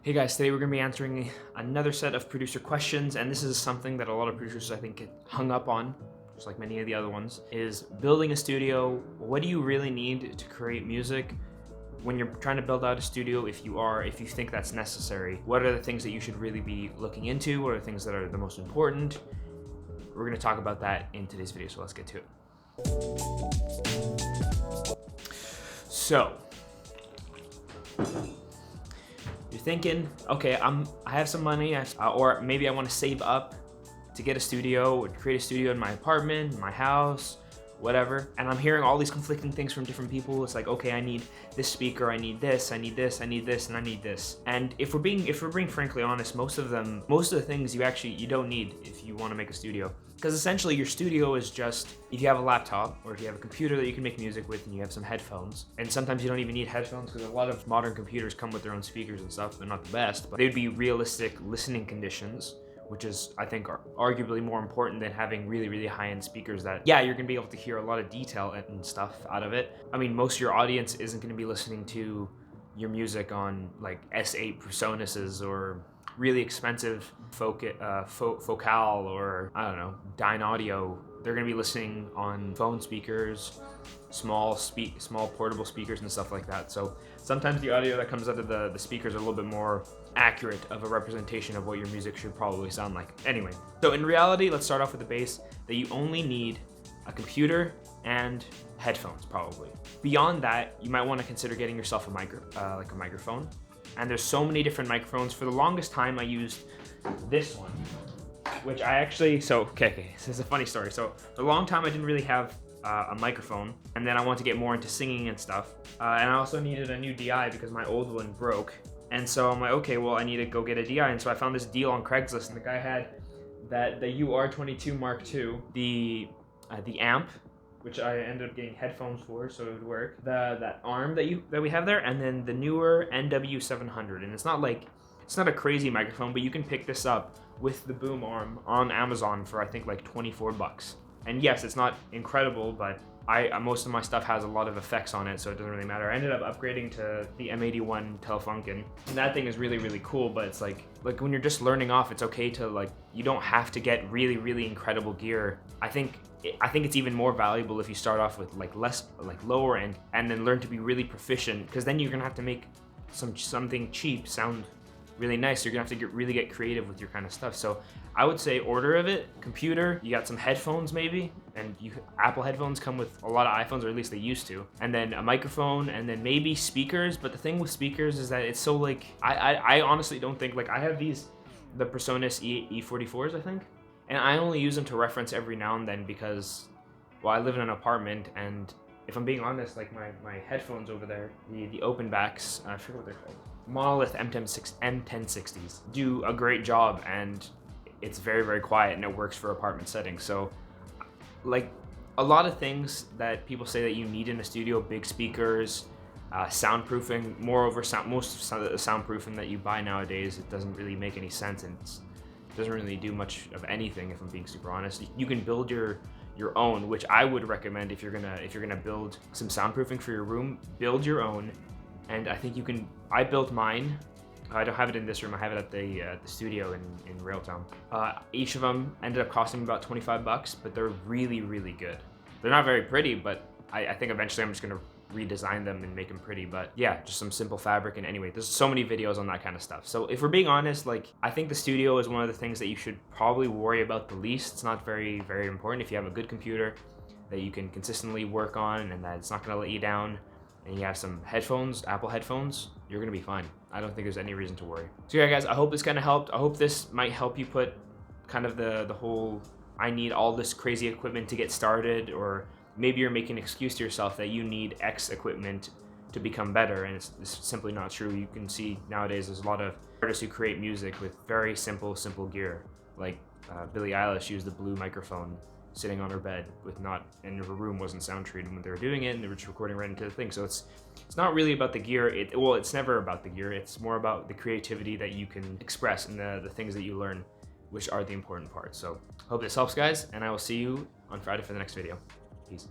Hey guys, today we're going to be answering another set of producer questions, and this is something that a lot of producers I think get hung up on, just like many of the other ones, is building a studio. What do you really need to create music? When you're trying to build out a studio, if you think that's necessary, what are the things that you should really be looking into? What are the things that are the most important? We're going to talk about that in today's video, so let's get to it. So, you're thinking, okay, I have some money, or maybe I want to save up to get a studio or create a studio in my apartment, my house, whatever. And I'm hearing all these conflicting things from different people. It's like, okay, I need this speaker, I need this, I need this, I need this, and I need this. And if we're being frankly honest, most of the things you don't need if you want to make a studio. Because essentially your studio is just, if you have a laptop or if you have a computer that you can make music with and you have some headphones, and sometimes you don't even need headphones because a lot of modern computers come with their own speakers and stuff. They're not the best, but they'd be realistic listening conditions, which is, I think, are arguably more important than having really, really high-end speakers that, yeah, you're gonna be able to hear a lot of detail and stuff out of it. I mean, most of your audience isn't gonna be listening to your music on like S8 Presonus's or really expensive Focal or, I don't know, Dyn Audio. They're gonna be listening on phone speakers, small portable speakers and stuff like that. So sometimes the audio that comes out of the speakers are a little bit more accurate of a representation of what your music should probably sound like. Anyway, so in reality, let's start off with the base that you only need a computer and headphones probably. Beyond that, you might want to consider getting yourself a microphone. And there's so many different microphones. For the longest time, I used this one, which I actually, okay, this is a funny story. So for a long time, I didn't really have a microphone, and then I wanted to get more into singing and stuff. And I also needed a new DI because my old one broke. And so I'm like, okay, well, I need to go get a DI. And so I found this deal on Craigslist, and the guy had the UR22 Mark II, the amp, which I ended up getting headphones for, so it would work. That arm that we have there, and then the newer NW700. And it's not a crazy microphone, but you can pick this up with the boom arm on Amazon for I think like 24 bucks. And yes, it's not incredible, but most of my stuff has a lot of effects on it, so it doesn't really matter. I ended up upgrading to the M81 Telefunken, and that thing is really, really cool, but it's like when you're just learning off, it's okay to you don't have to get really, really incredible gear. I think it's even more valuable if you start off with lower end and then learn to be really proficient, because then you're gonna have to make something cheap sound really nice. You're gonna have to really get creative with your kind of stuff. So I would say order of it, computer, you got some headphones maybe, and Apple headphones come with a lot of iPhones, or at least they used to, and then a microphone, and then maybe speakers. But the thing with speakers is that it's so I honestly don't think, I have the Presonus E44s, I think, and I only use them to reference every now and then because, well, I live in an apartment, and if I'm being honest, my headphones over there, the open backs, I forget what they're called, Monolith M1060s, do a great job, and it's very, very quiet, and it works for apartment settings. So a lot of things that people say that you need in a studio, big speakers, soundproofing, moreover, most of the soundproofing that you buy nowadays, it doesn't really make any sense, and it doesn't really do much of anything, if I'm being super honest. You can build your own, which I would recommend if you're gonna build some soundproofing for your room. Build your own, and I think you can. I built mine. I don't have it in this room. I have it at the studio in Railtown. Each of them ended up costing me about 25 bucks, but they're really, really good. They're not very pretty, but I think eventually I'm just gonna redesign them and make them pretty. But yeah, just some simple fabric. And anyway, there's so many videos on that kind of stuff. So if we're being honest, I think the studio is one of the things that you should probably worry about the least. It's not very, very important. If you have a good computer that you can consistently work on and that it's not gonna let you down, and you have some headphones, Apple headphones, you're gonna be fine. I don't think there's any reason to worry. So yeah, guys, I hope this kind of helped. I hope this might help you put kind of the whole, I need all this crazy equipment to get started, or maybe you're making an excuse to yourself that you need X equipment to become better, and it's simply not true. You can see nowadays there's a lot of artists who create music with very simple gear. Billie Eilish used the blue microphone sitting on her bed and her room wasn't sound treated when they were doing it, and they were just recording right into the thing. So it's not really about the gear. It's never about the gear. It's more about the creativity that you can express and the things that you learn, which are the important parts. So hope this helps, guys, and I will see you on Friday for the next video. Peace.